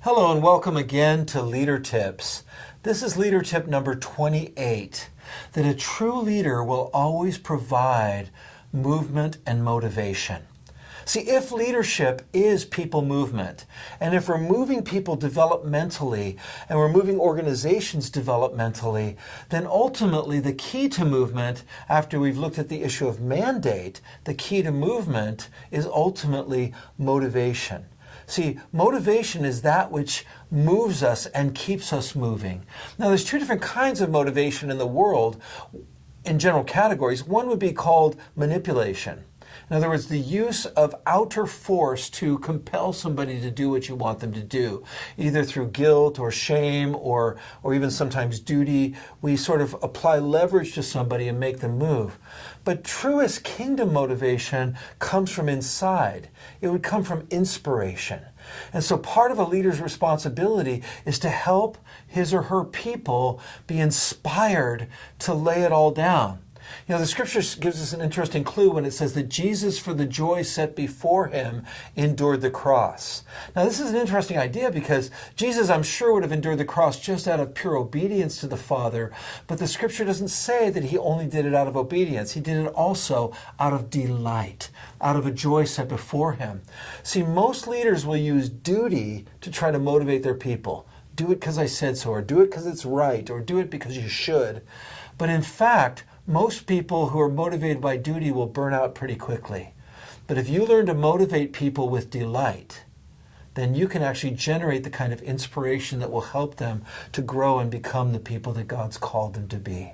Hello and welcome again to Leader Tips. This is leader tip number 28, that a true leader will always provide movement and motivation. See, if leadership is people movement, and if we're moving people developmentally, and we're moving organizations developmentally, then ultimately the key to movement, after we've looked at the issue of mandate, the key to movement is ultimately motivation. See, motivation is that which moves us and keeps us moving. Now, there's two different kinds of motivation in the world in general categories. One would be called manipulation. In other words, the use of outer force to compel somebody to do what you want them to do, either through guilt or shame or even sometimes duty. We sort of apply leverage to somebody and make them move. But truest kingdom motivation comes from inside. It would come from inspiration. And so part of a leader's responsibility is to help his or her people be inspired to lay it all down. You know, the scripture gives us an interesting clue when it says that Jesus, for the joy set before him, endured the cross. Now, this is an interesting idea because Jesus, I'm sure, would have endured the cross just out of pure obedience to the Father, but the scripture doesn't say that he only did it out of obedience. He did it also out of delight, out of a joy set before him. See, most leaders will use duty to try to motivate their people. Do it because I said so, or do it because it's right, or do it because you should. But in fact, most people who are motivated by duty will burn out pretty quickly. But if you learn to motivate people with delight, then you can actually generate the kind of inspiration that will help them to grow and become the people that God's called them to be.